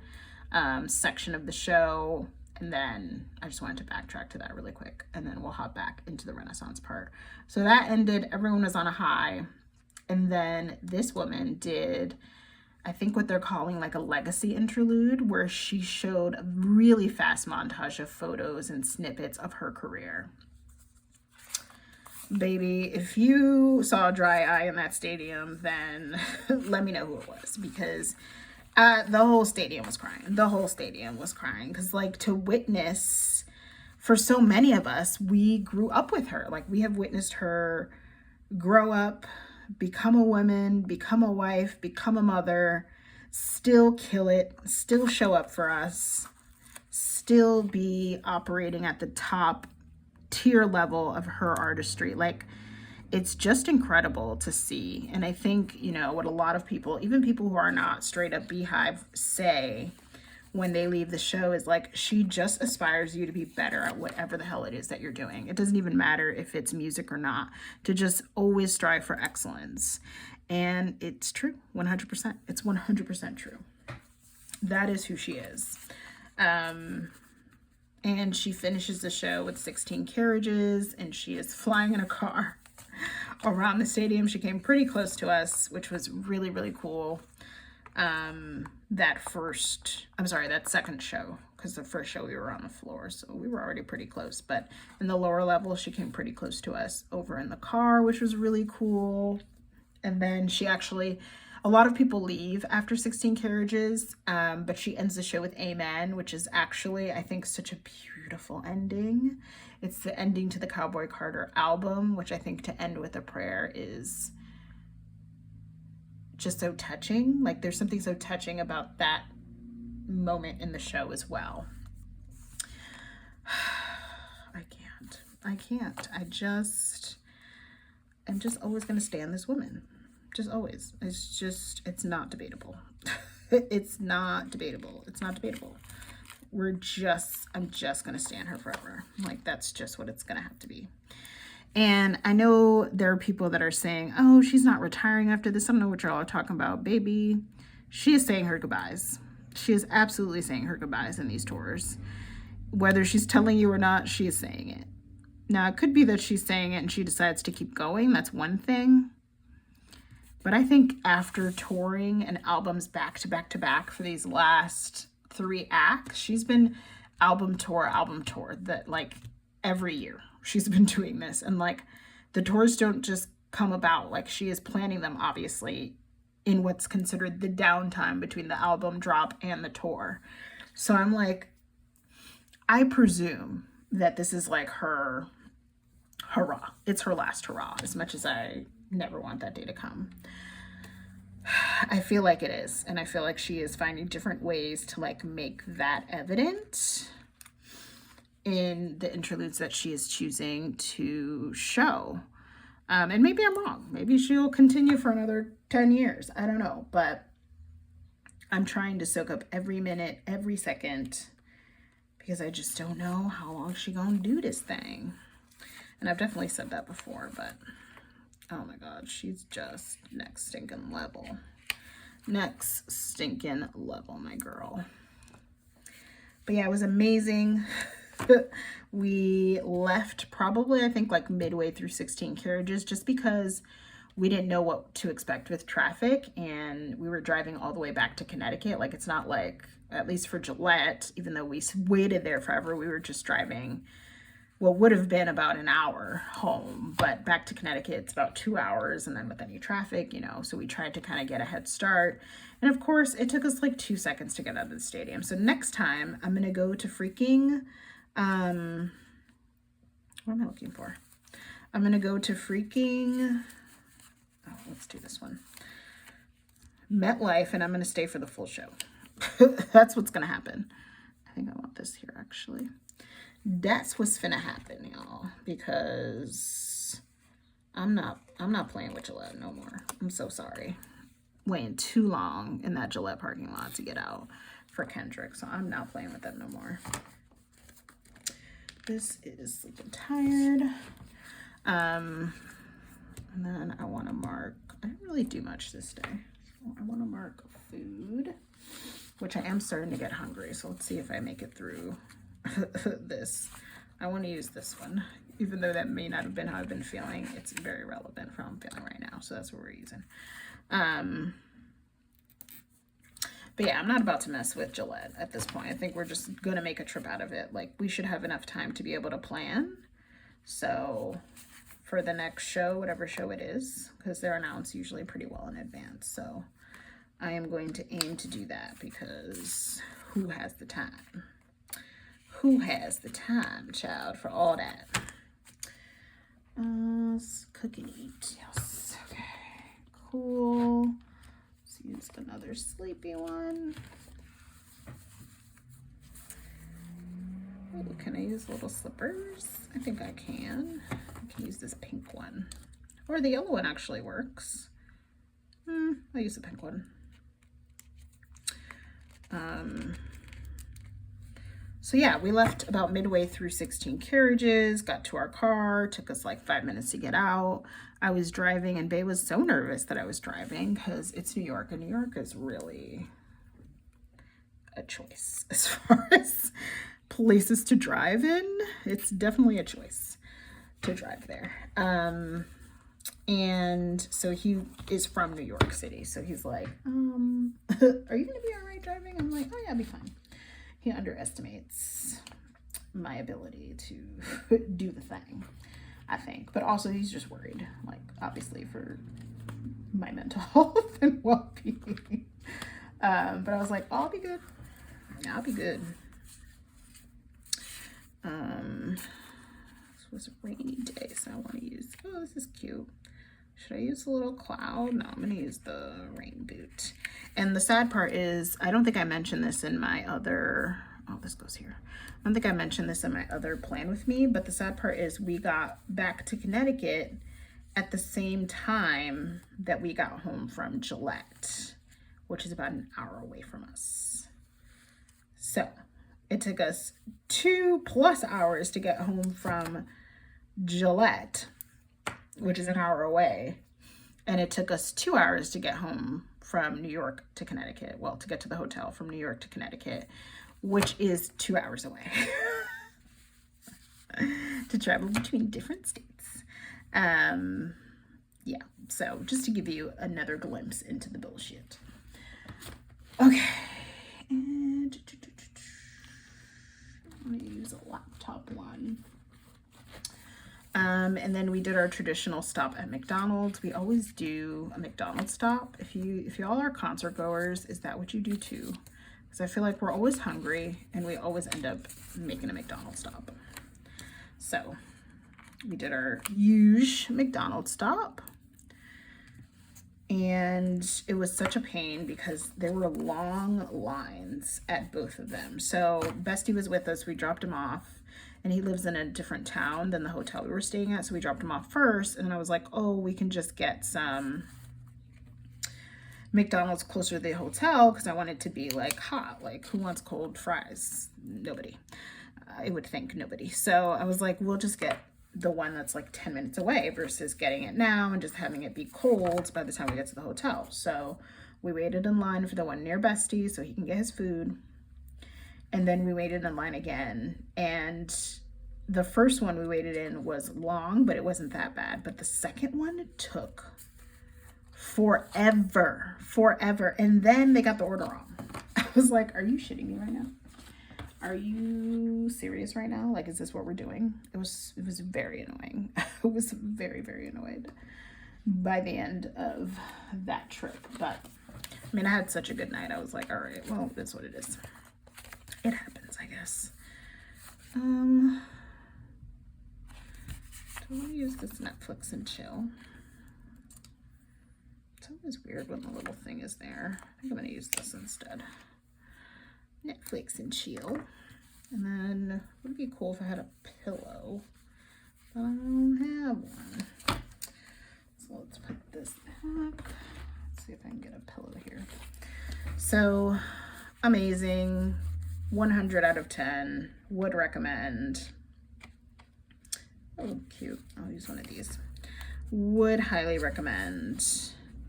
section of the show. And then I just wanted to backtrack to that really quick, and then we'll hop back into the Renaissance part. So that ended, everyone was on a high, and then this woman did, I think, what they're calling like a legacy interlude, where she showed a really fast montage of photos and snippets of her career. Baby, if you saw a dry eye in that stadium, then let me know who it was, because the whole stadium was crying. The whole stadium was crying, because like to witness, for so many of us, we grew up with her. Like we have witnessed her grow up, become a woman, become a wife, become a mother, still kill it, still show up for us, still be operating at the top tier level of her artistry. Like, it's just incredible to see. And I think, you know, what a lot of people, even people who are not straight up beehive, say when they leave the show is like, she just aspires you to be better at whatever the hell it is that you're doing. It doesn't even matter if it's music or not, to just always strive for excellence. And it's true, 100%. It's 100% true. That is who she is. And she finishes the show with 16 carriages, and she is flying in a car around the stadium. She came pretty close to us, which was really, really cool. That second show, because the first show we were on the floor, so we were already pretty close, but in the lower level she came pretty close to us over in the car, which was really cool. And then she actually, a lot of people leave after 16 carriages, but she ends the show with Amen, which is actually, I think, such a beautiful ending. It's the ending to the Cowboy Carter album, which I think to end with a prayer is just so touching. Like, there's something so touching about that moment in the show as well. I can't. I'm just always going to stand this woman. Just always. It's not debatable. It's not debatable. I'm just going to stand her forever. Like, that's just what it's going to have to be. And I know there are people that are saying, oh, she's not retiring after this. I don't know what y'all are talking about. Baby, she is saying her goodbyes. She is absolutely saying her goodbyes in these tours. Whether she's telling you or not, she is saying it. Now, it could be that she's saying it and she decides to keep going. That's one thing. But I think after touring and albums back to back to back for these last 3 acts, she's been album tour, that like every year she's been doing this. And like the tours don't just come about, like she is planning them obviously in what's considered the downtime between the album drop and the tour. So I'm like, I presume that this is like her hurrah. It's her last hurrah, as much as I never want that day to come. I feel like it is. And I feel like she is finding different ways to like make that evident in the interludes that she is choosing to show. And maybe I'm wrong. Maybe she'll continue for another 10 years. I don't know. But I'm trying to soak up every minute, every second, because I just don't know how long she's gonna do this thing. And I've definitely said that before, but oh my God, she's just next stinking level. Next stinking level, my girl. But yeah, it was amazing. We left probably, I think, like midway through 16 carriages, just because we didn't know what to expect with traffic, and we were driving all the way back to Connecticut. Like, it's not like, at least for Gillette, even though we waited there forever, we were just driving what would have been about an hour home, but back to Connecticut, it's about 2 hours, and then with any traffic, you know, so we tried to kind of get a head start. And of course, it took us like 2 seconds to get out of the stadium. So next time, I'm going to go to freaking, what am I looking for? I'm going to go to freaking, oh, let's do this one. MetLife, and I'm going to stay for the full show. That's what's going to happen. I think I want this here, actually. That's what's finna happen, y'all, because I'm not playing with Gillette no more. I'm so sorry. Waiting too long in that Gillette parking lot to get out for Kendrick, so I'm not playing with them no more. This is Sleeping Tired. And then I want to mark, I didn't really do much this day. So I want to mark food, which I am starting to get hungry, so let's see if I make it through this. I want to use this one, even though that may not have been how I've been feeling. It's very relevant for how I'm feeling right now, so that's what we're using. But yeah, I'm not about to mess with Gillette at this point. I think we're just gonna make a trip out of it. Like, we should have enough time to be able to plan. So for the next show, whatever show it is, because they're announced usually pretty well in advance, so I am going to aim to do that, because who has the time? Who has the time, child, for all that? Cook and eat. Yes. Okay. Cool. Let's use another sleepy one. Ooh, can I use little slippers? I think I can. I can use this pink one. Or the yellow one actually works. I'll use the pink one. So yeah, we left about midway through 16 carriages, got to our car, took us like 5 minutes to get out. I was driving, and Bae was so nervous that I was driving, because it's New York, and New York is really a choice as far as places to drive in. It's definitely a choice to drive there. And so he is from New York City, so he's like, are you gonna be all right driving? I'm like, oh yeah, I'll be fine. He underestimates my ability to do the thing, I think. But also, he's just worried, like, obviously, for my mental health and well-being. But I was like, oh, I'll be good. I'll be good. This was a rainy day, so I want to use, oh, this is cute. Should I use a little cloud? No, I'm going to use the rain boot. And the sad part is, I don't think I mentioned this in my other, oh, this goes here. I don't think I mentioned this in my other plan with me, but the sad part is we got back to Connecticut at the same time that we got home from Gillette, which is about an hour away from us. So it took us 2+ hours to get home from Gillette, which is an hour away, and it took us 2 hours to get home from New York to Connecticut. Well, to get to the hotel from New York to Connecticut, which is 2 hours away. To travel between different states. Yeah, so just to give you another glimpse into the bullshit. Okay, and I'm gonna use a laptop one. And then we did our traditional stop at McDonald's. We always do a McDonald's stop. If y'all are concert goers, is that what you do too? Because I feel like we're always hungry and we always end up making a McDonald's stop. So we did our huge McDonald's stop. And it was such a pain because there were long lines at both of them. So Bestie was with us. We dropped him off. And he lives in a different town than the hotel we were staying at. So we dropped him off first. And then I was like, oh, we can just get some McDonald's closer to the hotel, because I want it to be like hot. Like, who wants cold fries? Nobody. I would think nobody. So I was like, we'll just get the one that's like 10 minutes away versus getting it now and just having it be cold by the time we get to the hotel. So we waited in line for the one near Bestie so he can get his food. And then we waited in line again. And the first one we waited in was long, but it wasn't that bad. But the second one took forever. And then they got the order wrong. I was like, are you shitting me right now? Are you serious right now? Like, is this what we're doing? It was very annoying. I was very, very annoyed by the end of that trip. But I mean, I had such a good night. I was like, all right, well, that's what it is. It happens, I guess. Do I want to use this Netflix and chill? It's always weird when the little thing is there. I think I'm going to use this instead. Netflix and chill. And then it would be cool if I had a pillow, but I don't have one. So let's put this back. Let's see if I can get a pillow here. So amazing. 100 out of 10. Would recommend. Oh, cute. I'll use one of these. Would highly recommend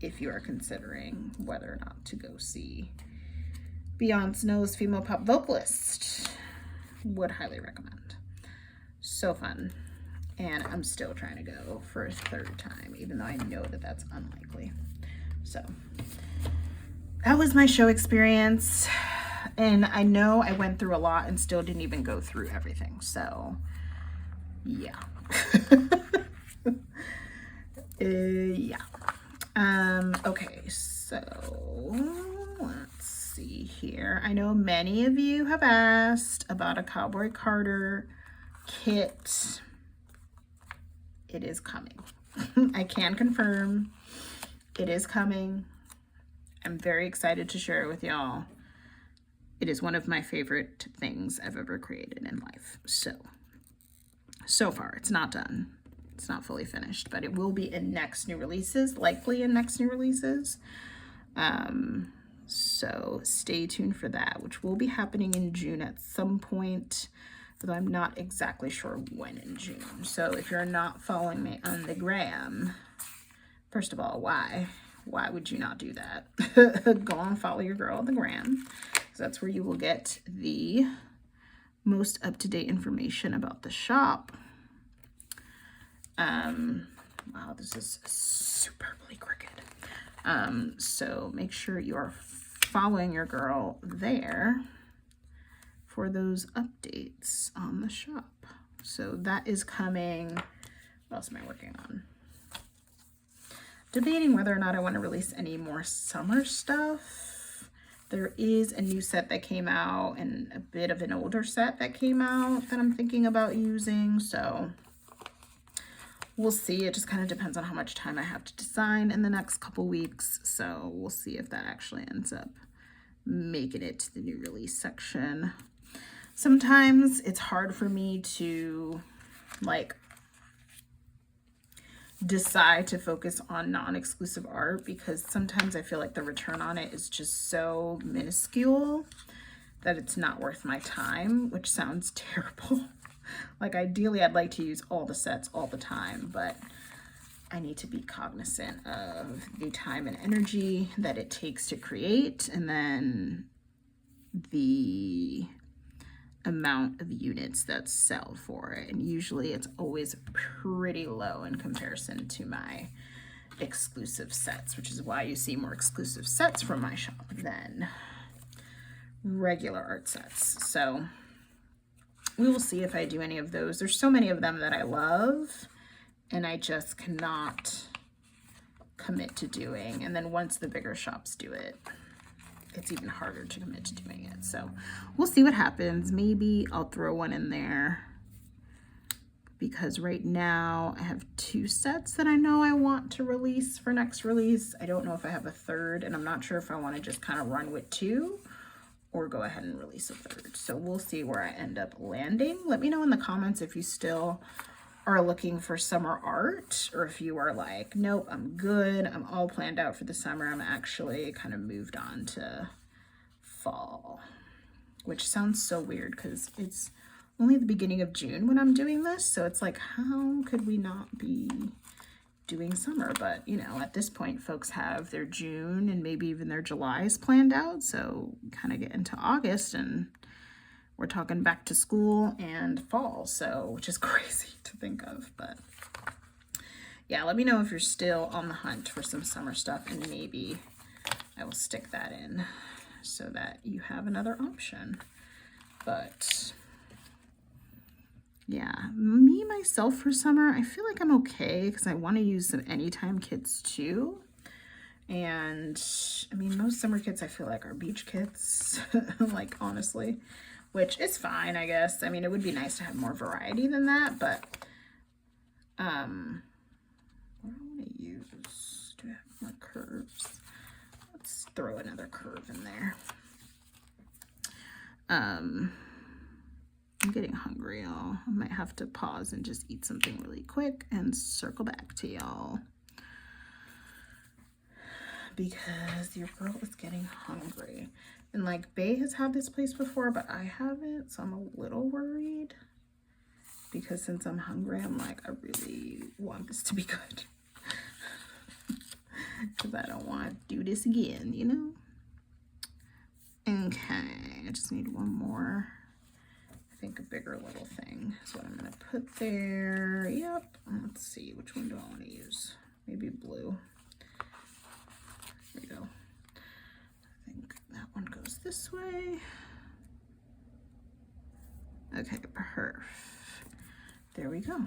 if you are considering whether or not to go see Beyonce Knowles' female pop vocalist. Would highly recommend. So fun. And I'm still trying to go for a third time, even though I know that that's unlikely. So that was my show experience. And I know I went through a lot and still didn't even go through everything. So yeah. Yeah. Okay, so let's see here. I know many of you have asked about a Cowboy Carter kit. It is coming. I can confirm it is coming. I'm very excited to share it with y'all. It is one of my favorite things I've ever created in life. So far, it's not done. It's not fully finished, but it will be in next new releases, likely in next new releases. So stay tuned for that, which will be happening in June at some point, though I'm not exactly sure when in June. So if you're not following me on the gram, first of all, why? Why would you not do that? Go and follow your girl on the gram, because that's where you will get the most up-to-date information about the shop. Wow, this is superbly crooked. So make sure you are following your girl there for those updates on the shop. So that is coming. What else am I working on? Debating whether or not I want to release any more summer stuff. There is a new set that came out and a bit of an older set that came out that I'm thinking about using. So we'll see. It just kind of depends on how much time I have to design in the next couple weeks. So we'll see if that actually ends up making it to the new release section. Sometimes it's hard for me to like decide to focus on non-exclusive art, because sometimes I feel like the return on it is just so minuscule that it's not worth my time, which sounds terrible. Like ideally I'd like to use all the sets all the time, but I need to be cognizant of the time and energy that it takes to create, and then the amount of units that sell for it. And usually it's always pretty low in comparison to my exclusive sets, which is why you see more exclusive sets from my shop than regular art sets. So we will see if I do any of those. There's so many of them that I love and I just cannot commit to doing. And then once the bigger shops do it, it's even harder to commit to doing it. So we'll see what happens. Maybe I'll throw one in there, because right now I have 2 sets that I know I want to release for next release. I don't know if I have a third, and I'm not sure if I want to just kind of run with 2 or go ahead and release a third. So we'll see where I end up landing. Let me know in the comments if you still are looking for summer art, or if you are like, nope, I'm good, I'm all planned out for the summer, I'm actually kind of moved on to fall, which sounds so weird because it's only the beginning of June when I'm doing this, so it's like, how could we not be doing summer? But you know, at this point folks have their June and maybe even their July's planned out, so kind of get into August and we're talking back to school and fall, so, which is crazy to think of, but yeah, let me know if you're still on the hunt for some summer stuff, and maybe I will stick that in so that you have another option. But yeah, me, myself for summer, I feel like I'm okay because I want to use some anytime kits too. And I mean, most summer kits I feel like are beach kits, like honestly, which is fine, I guess. I mean, it would be nice to have more variety than that, but what do I want to use? Do I have more curves? Let's throw another curve in there. I'm getting hungry, y'all. I might have to pause and just eat something really quick and circle back to y'all, because your girl is getting hungry. And like, Bae has had this place before, but I haven't, so I'm a little worried, because since I'm hungry, I'm like, I really want this to be good, because I don't want to do this again, you know? Okay, I just need one more. I think a bigger little thing is what I'm gonna put there. Yep, let's see, which one do I want to use? Maybe blue. There we go. I think that one goes this way. Okay, perf. There we go.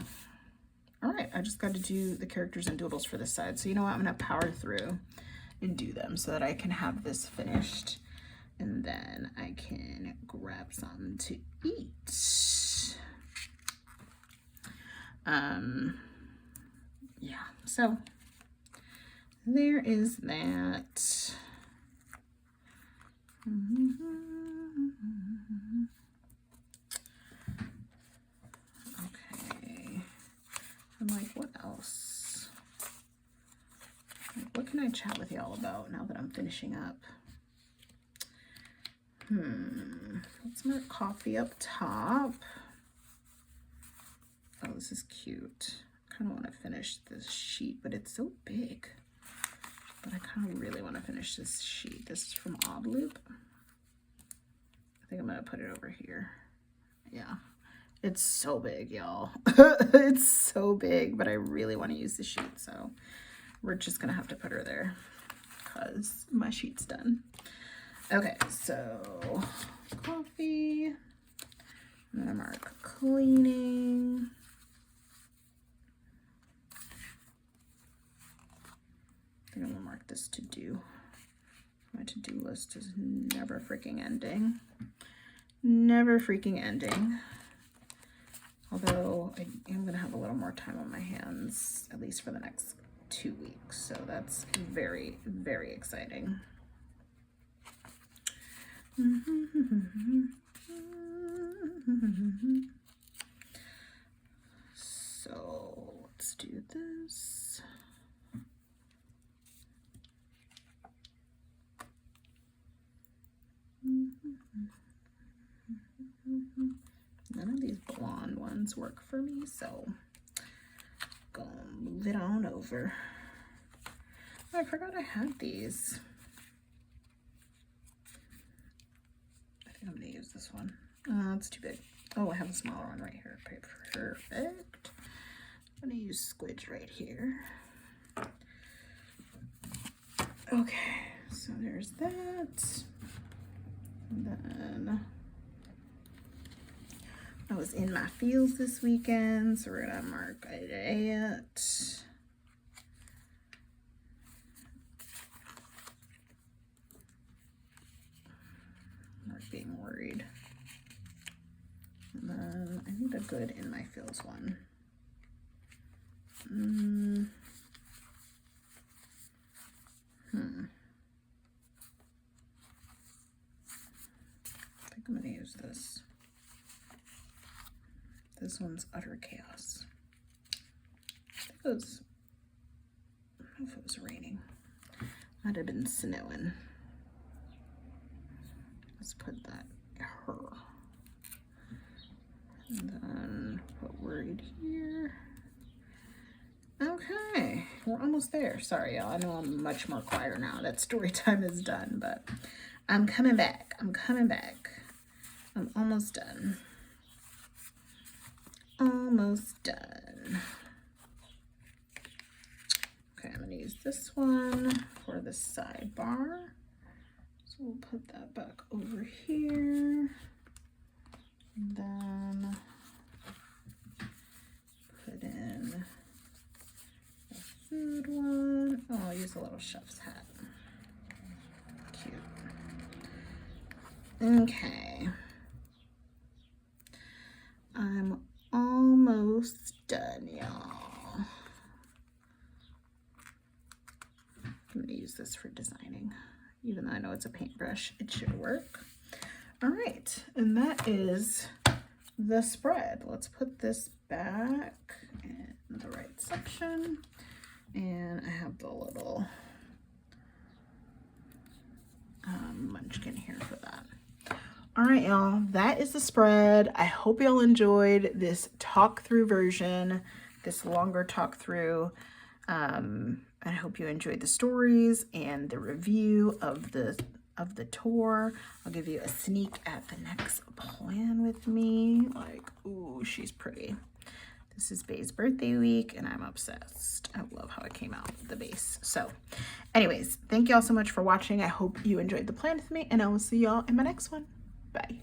All right, I just got to do the characters and doodles for this side. So you know what, I'm gonna power through and do them so that I can have this finished, and then I can grab some to eat. Yeah, so there is that. Okay, I'm like, what else? Like, what can I chat with y'all about now that I'm finishing up? Let's mark coffee up top. Oh, this is cute. I kind of want to finish this sheet, but it's so big. But I kind of really want to finish this sheet. This is from Odd Loop. I think I'm going to put it over here. Yeah. It's so big, y'all. It's so big, but I really want to use the sheet, so we're just going to have to put her there because my sheet's done. Okay, so coffee, I'm gonna mark cleaning. I think I'm gonna mark this to do. My to-do list is never freaking ending. Never freaking ending. Although I am gonna have a little more time on my hands, at least for the next 2 weeks. So that's very, very exciting. So let's do this. None of these blonde ones work for me, so gonna move it on over. Oh, I forgot I had these. I'm gonna use this one. It's too big. Oh, I have a smaller one right here. Perfect. I'm gonna use squidge right here. Okay, so there's that. And then I was in my fields this weekend, so we're gonna mark it. Being worried. And then I need a good in my fields one. I think I'm gonna use this. This one's utter chaos. I think it was, I don't know if it was raining. Might have been snowing. Let's put that her. And then put worried here. Okay, we're almost there. Sorry, y'all. I know I'm much more quieter now that story time is done, but I'm coming back. I'm coming back. I'm almost done. Almost done. Okay, I'm gonna use this one for the sidebar. So we'll put that back over here. And then put in the food one. Oh, I'll use a little chef's hat. Cute. Okay. I'm almost done, y'all. I'm gonna use this for designing. Even though I know it's a paintbrush, it should work. All right, and that is the spread. Let's put this back in the right section. And I have the little munchkin here for that. All right, y'all, that is the spread. I hope y'all enjoyed this talk through version, this longer talk through. I hope you enjoyed the stories and the review of the tour. I'll give you a sneak at the next plan with me. Like, ooh, she's pretty. This is Bay's birthday week, and I'm obsessed. I love how it came out, the base. So, anyways, thank y'all so much for watching. I hope you enjoyed the plan with me, and I will see y'all in my next one. Bye.